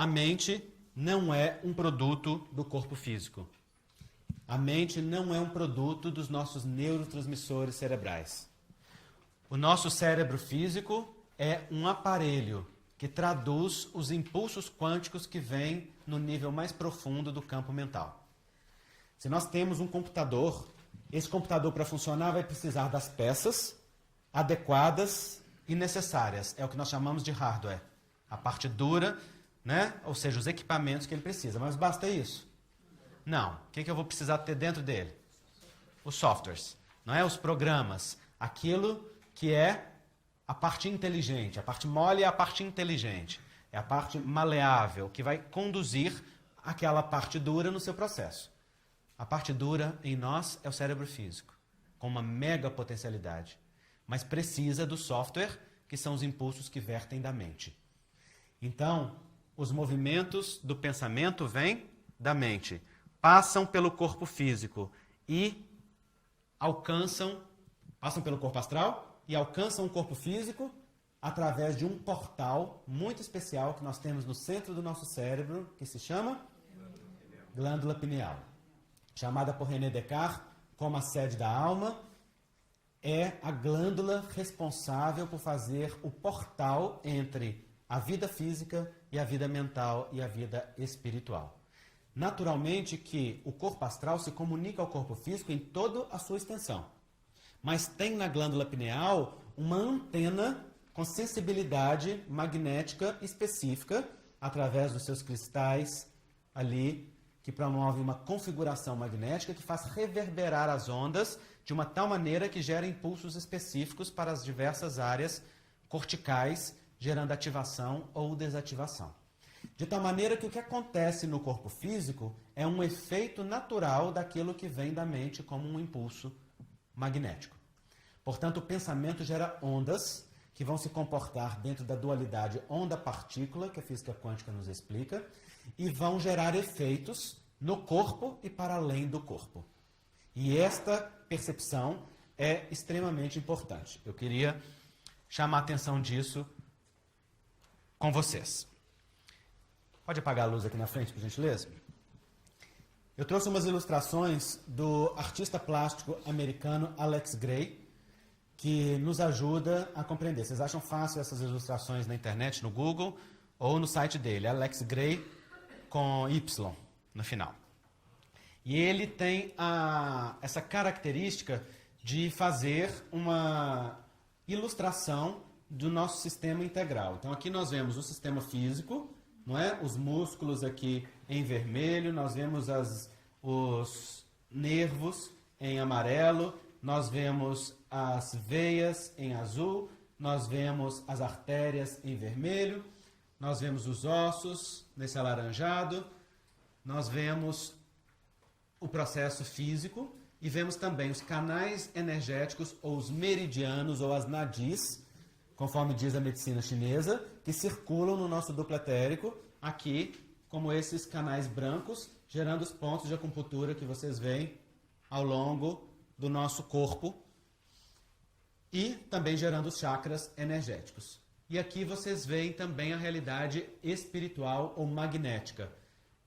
A mente não é um produto do corpo físico. A mente não é um produto dos nossos neurotransmissores cerebrais. O nosso cérebro físico é um aparelho que traduz os impulsos quânticos que vêm no nível mais profundo do campo mental. Se nós temos um computador, esse computador para funcionar vai precisar das peças adequadas e necessárias. É o que nós chamamos de hardware. A parte dura, né? Ou seja, os equipamentos que ele precisa. Mas basta isso? Não. O que eu vou precisar ter dentro dele? Os softwares, não é? Os programas. Aquilo que é a parte inteligente. A parte mole é a parte inteligente. É a parte maleável, que vai conduzir aquela parte dura no seu processo. A parte dura em nós é o cérebro físico, com uma mega potencialidade. Mas precisa do software, que são os impulsos que vertem da mente. Então, os movimentos do pensamento vêm da mente, passam pelo corpo físico e passam pelo corpo astral e alcançam o corpo físico através de um portal muito especial que nós temos no centro do nosso cérebro, que se chama glândula pineal. Chamada por René Descartes como a sede da alma, é a glândula responsável por fazer o portal entre a vida física e a vida mental e a vida espiritual. Naturalmente que o corpo astral se comunica ao corpo físico em toda a sua extensão. Mas tem na glândula pineal uma antena com sensibilidade magnética específica através dos seus cristais ali, que promove uma configuração magnética que faz reverberar as ondas de uma tal maneira que gera impulsos específicos para as diversas áreas corticais, gerando ativação ou desativação. De tal maneira que o que acontece no corpo físico é um efeito natural daquilo que vem da mente como um impulso magnético. Portanto, o pensamento gera ondas que vão se comportar dentro da dualidade onda-partícula, que a física quântica nos explica, e vão gerar efeitos no corpo e para além do corpo. E esta percepção é extremamente importante. Eu queria chamar a atenção disso com vocês. Pode apagar a luz aqui na frente, por gentileza? Eu trouxe umas ilustrações do artista plástico americano Alex Grey, que nos ajuda a compreender. Vocês acham fácil essas ilustrações na internet, no Google, ou no site dele, Alex Grey, com Y no final. E ele tem essa característica de fazer uma ilustração do nosso sistema integral. Então aqui nós vemos o sistema físico, não é? Os músculos aqui em vermelho, nós vemos os nervos em amarelo, nós vemos as veias em azul, nós vemos as artérias em vermelho, nós vemos os ossos nesse alaranjado, nós vemos o processo físico e vemos também os canais energéticos ou os meridianos ou as nadis, conforme diz a medicina chinesa, que circulam no nosso duplo etérico, aqui, como esses canais brancos, gerando os pontos de acupuntura que vocês veem ao longo do nosso corpo e também gerando os chakras energéticos. E aqui vocês veem também a realidade espiritual ou magnética.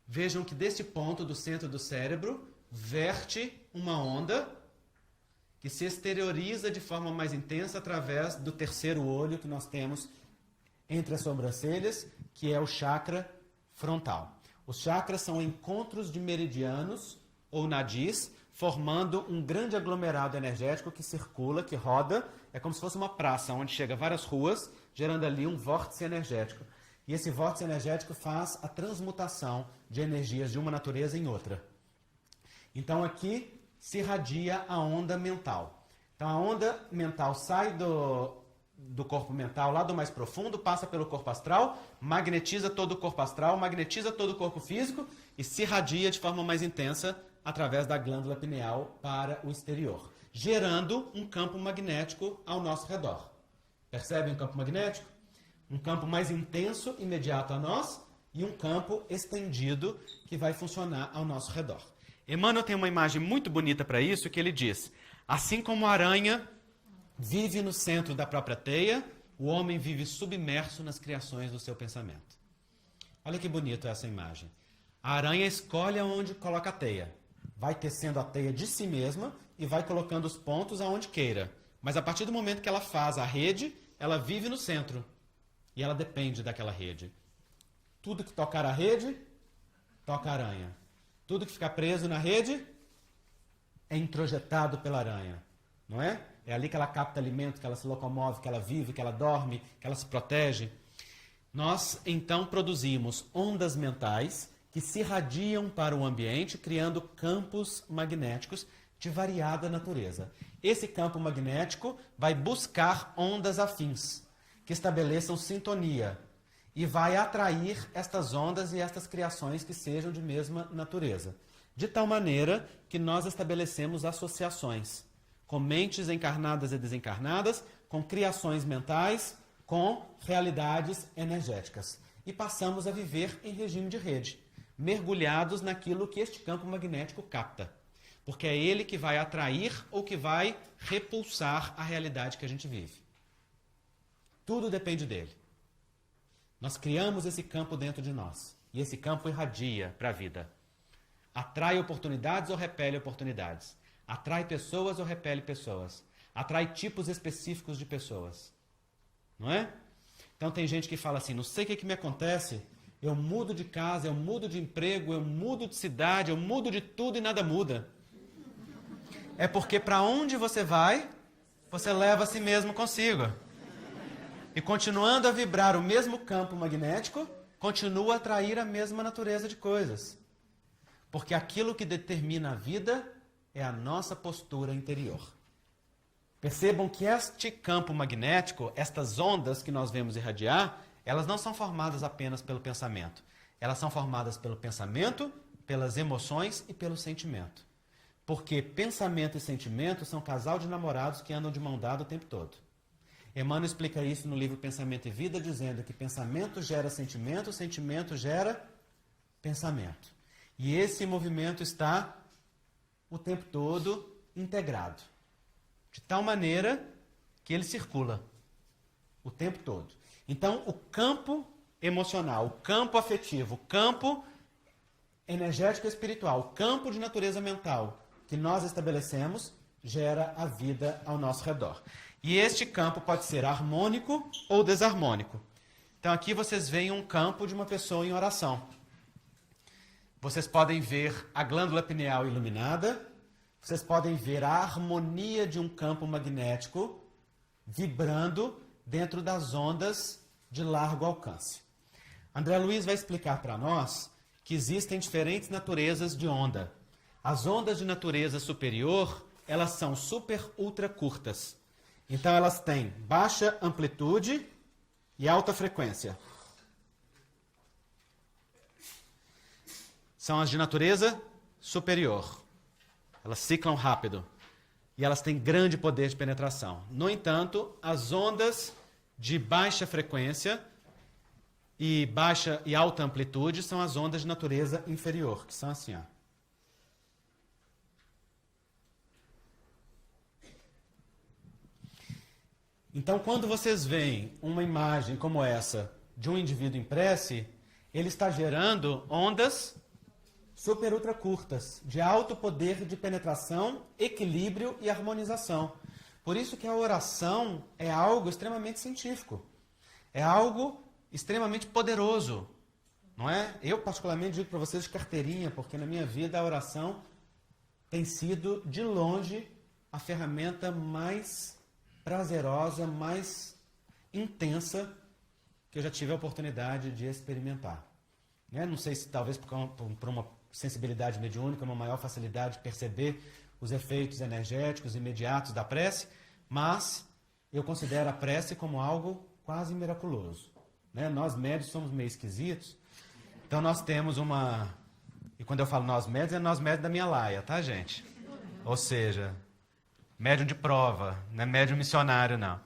Vejam que deste ponto do centro do cérebro verte uma onda que se exterioriza de forma mais intensa através do terceiro olho que nós temos entre as sobrancelhas, que é o chakra frontal. Os chakras são encontros de meridianos ou nadis, formando um grande aglomerado energético que circula, que roda, é como se fosse uma praça, onde chega várias ruas, gerando ali um vórtice energético. E esse vórtice energético faz a transmutação de energias de uma natureza em outra. Então aqui se irradia a onda mental. Então a onda mental sai do corpo mental, lá do mais profundo, passa pelo corpo astral, magnetiza todo o corpo astral, magnetiza todo o corpo físico e se irradia de forma mais intensa através da glândula pineal para o exterior, gerando um campo magnético ao nosso redor. Percebem o campo magnético? Um campo mais intenso, imediato a nós, e um campo estendido que vai funcionar ao nosso redor. Emmanuel tem uma imagem muito bonita para isso, que ele diz: assim como a aranha vive no centro da própria teia, o homem vive submerso nas criações do seu pensamento. Olha que bonito essa imagem. A aranha escolhe aonde coloca a teia. Vai tecendo a teia de si mesma e vai colocando os pontos aonde queira. Mas a partir do momento que ela faz a rede, ela vive no centro. E ela depende daquela rede. Tudo que tocar a rede, toca a aranha. Tudo que ficar preso na rede é introjetado pela aranha. Não é? É ali que ela capta alimento, que ela se locomove, que ela vive, que ela dorme, que ela se protege. Nós, então, produzimos ondas mentais que se irradiam para o ambiente, criando campos magnéticos de variada natureza. Esse campo magnético vai buscar ondas afins, que estabeleçam sintonia, e vai atrair estas ondas e estas criações que sejam de mesma natureza. De tal maneira que nós estabelecemos associações com mentes encarnadas e desencarnadas, com criações mentais, com realidades energéticas. E passamos a viver em regime de rede, mergulhados naquilo que este campo magnético capta. Porque é ele que vai atrair ou que vai repulsar a realidade que a gente vive. Tudo depende dele. Nós criamos esse campo dentro de nós. E esse campo irradia para a vida. Atrai oportunidades ou repele oportunidades. Atrai pessoas ou repele pessoas. Atrai tipos específicos de pessoas. Não é? Então tem gente que fala assim, não sei o que me acontece, eu mudo de casa, eu mudo de emprego, eu mudo de cidade, eu mudo de tudo e nada muda. É porque para onde você vai, você leva a si mesmo consigo. E continuando a vibrar o mesmo campo magnético, continua a atrair a mesma natureza de coisas. Porque aquilo que determina a vida é a nossa postura interior. Percebam que este campo magnético, estas ondas que nós vemos irradiar, elas não são formadas apenas pelo pensamento. Elas são formadas pelo pensamento, pelas emoções e pelo sentimento. Porque pensamento e sentimento são um casal de namorados que andam de mão dada o tempo todo. Emmanuel explica isso no livro Pensamento e Vida, dizendo que pensamento gera sentimento, sentimento gera pensamento. E esse movimento está o tempo todo integrado. De tal maneira que ele circula o tempo todo. Então, o campo emocional, o campo afetivo, o campo energético e espiritual, o campo de natureza mental que nós estabelecemos, gera a vida ao nosso redor. E este campo pode ser harmônico ou desarmônico. Então, aqui vocês veem um campo de uma pessoa em oração. Vocês podem ver a glândula pineal iluminada, vocês podem ver a harmonia de um campo magnético vibrando dentro das ondas de largo alcance. André Luiz vai explicar para nós que existem diferentes naturezas de onda. As ondas de natureza superior, elas são super ultra curtas. Então elas têm baixa amplitude e alta frequência. São as de natureza superior. Elas ciclam rápido. E elas têm grande poder de penetração. No entanto, as ondas de baixa frequência e baixa e alta amplitude são as ondas de natureza inferior, que são assim, ó. Então, quando vocês veem uma imagem como essa de um indivíduo em prece, ele está gerando ondas super ultra curtas, de alto poder de penetração, equilíbrio e harmonização. Por isso que a oração é algo extremamente científico. É algo extremamente poderoso. Não é? Eu, particularmente, digo para vocês de carteirinha, porque na minha vida a oração tem sido, de longe, a ferramenta mais prazerosa, mais intensa que eu já tive a oportunidade de experimentar. Né? Não sei se talvez por uma sensibilidade mediúnica, uma maior facilidade de perceber os efeitos energéticos imediatos da prece, mas eu considero a prece como algo quase miraculoso. Né? Nós médios somos meio esquisitos, então nós temos uma... E quando eu falo nós médios, é nós médios da minha laia, tá, gente? Ou seja, médium de prova, não é médium missionário, não.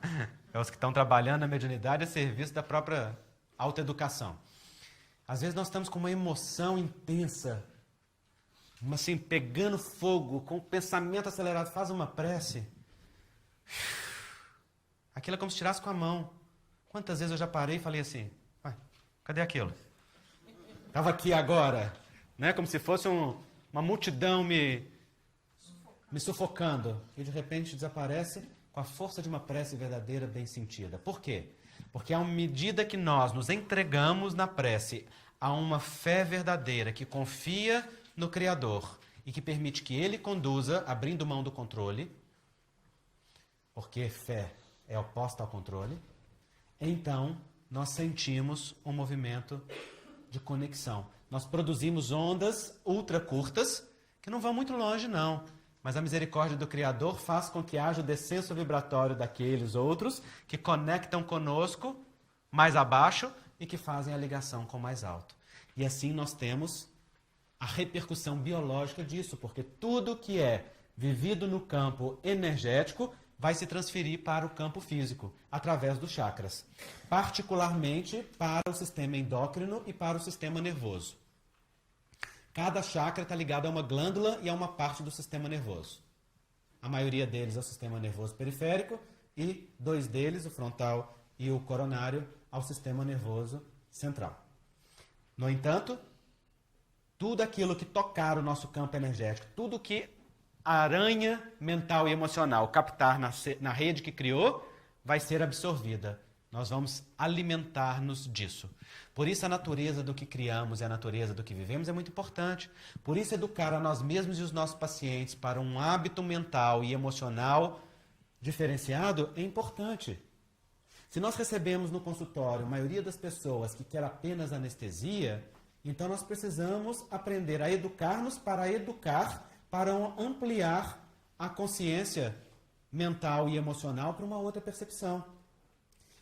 É os que estão trabalhando na mediunidade a serviço da própria autoeducação. Às vezes nós estamos com uma emoção intensa, assim, pegando fogo, com o pensamento acelerado, faz uma prece. Aquilo é como se tirasse com a mão. Quantas vezes eu já parei e falei assim, cadê aquilo? Estava aqui agora, né? Como se fosse uma multidão me sufocando. E de repente desaparece com a força de uma prece verdadeira bem sentida. Por quê? Porque à medida que nós nos entregamos na prece a uma fé verdadeira que confia no Criador e que permite que Ele conduza, abrindo mão do controle, porque fé é oposta ao controle, então nós sentimos um movimento de conexão. Nós produzimos ondas ultra curtas, que não vão muito longe não, mas a misericórdia do Criador faz com que haja o descenso vibratório daqueles outros que conectam conosco mais abaixo e que fazem a ligação com o mais alto. E assim nós temos a repercussão biológica disso, porque tudo que é vivido no campo energético vai se transferir para o campo físico, através dos chakras, particularmente para o sistema endócrino e para o sistema nervoso. Cada chakra está ligado a uma glândula e a uma parte do sistema nervoso. A maioria deles é o sistema nervoso periférico e 2 deles, o frontal e o coronário, ao sistema nervoso central. No entanto, tudo aquilo que tocar o nosso campo energético, tudo que a aranha mental e emocional captar na rede que criou, vai ser absorvida. Nós vamos alimentar-nos disso. Por isso a natureza do que criamos e a natureza do que vivemos é muito importante. Por isso educar a nós mesmos e os nossos pacientes para um hábito mental e emocional diferenciado é importante. Se nós recebemos no consultório a maioria das pessoas que quer apenas anestesia, então nós precisamos aprender a educar-nos para educar, para ampliar a consciência mental e emocional para uma outra percepção.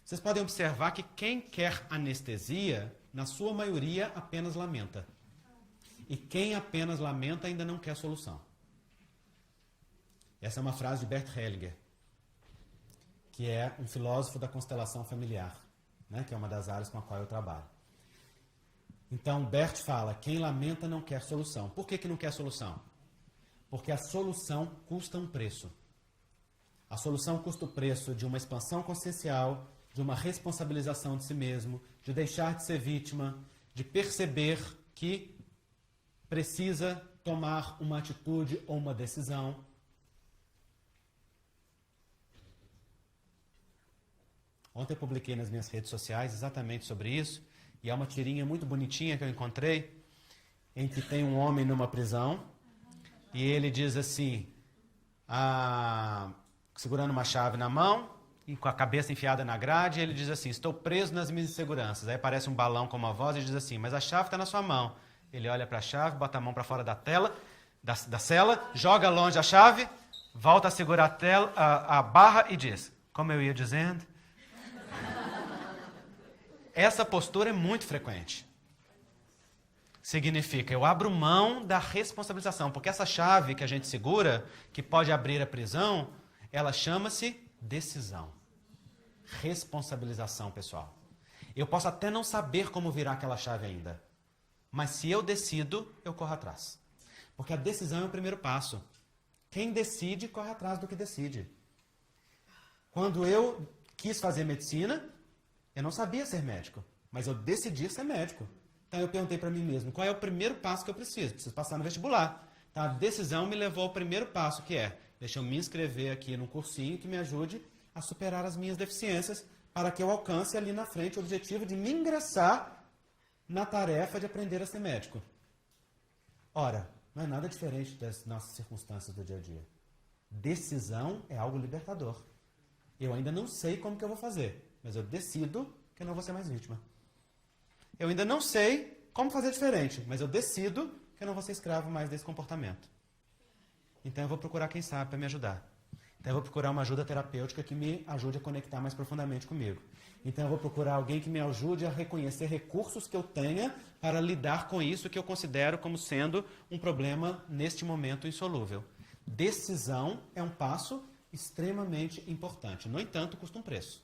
Vocês podem observar que quem quer anestesia, na sua maioria, apenas lamenta. E quem apenas lamenta ainda não quer solução. Essa é uma frase de Bert Hellinger, que é um filósofo da constelação familiar, né, que é uma das áreas com a qual eu trabalho. Então, Bert fala, quem lamenta não quer solução. Por que não quer solução? Porque a solução custa um preço. A solução custa o preço de uma expansão consciencial, de uma responsabilização de si mesmo, de deixar de ser vítima, de perceber que precisa tomar uma atitude ou uma decisão. Ontem eu publiquei nas minhas redes sociais exatamente sobre isso, e é uma tirinha muito bonitinha que eu encontrei, em que tem um homem numa prisão, e ele diz assim, segurando uma chave na mão, e com a cabeça enfiada na grade, ele diz assim, estou preso nas minhas inseguranças. Aí aparece um balão com uma voz e diz assim, mas a chave está na sua mão. Ele olha para a chave, bota a mão para fora da cela, joga longe a chave, volta a segurar a barra e diz, como eu ia dizendo... Essa postura é muito frequente. Significa, eu abro mão da responsabilização, porque essa chave que a gente segura, que pode abrir a prisão, ela chama-se decisão. Responsabilização, pessoal. Eu posso até não saber como virar aquela chave ainda, mas se eu decido, eu corro atrás. Porque a decisão é o primeiro passo. Quem decide, corre atrás do que decide. Quando eu quis fazer medicina, eu não sabia ser médico, mas eu decidi ser médico. Então eu perguntei para mim mesmo, qual é o primeiro passo que eu preciso? Preciso passar no vestibular. Então a decisão me levou ao primeiro passo, que é, deixa eu me inscrever aqui num cursinho que me ajude a superar as minhas deficiências, para que eu alcance ali na frente o objetivo de me ingressar na tarefa de aprender a ser médico. Ora, não é nada diferente das nossas circunstâncias do dia a dia. Decisão é algo libertador. Eu ainda não sei como que eu vou fazer, mas eu decido que eu não vou ser mais vítima. Eu ainda não sei como fazer diferente, mas eu decido que eu não vou ser escravo mais desse comportamento. Então eu vou procurar quem sabe para me ajudar. Então eu vou procurar uma ajuda terapêutica que me ajude a conectar mais profundamente comigo. Então eu vou procurar alguém que me ajude a reconhecer recursos que eu tenha para lidar com isso que eu considero como sendo um problema neste momento insolúvel. Decisão é um passo extremamente importante. No entanto, custa um preço.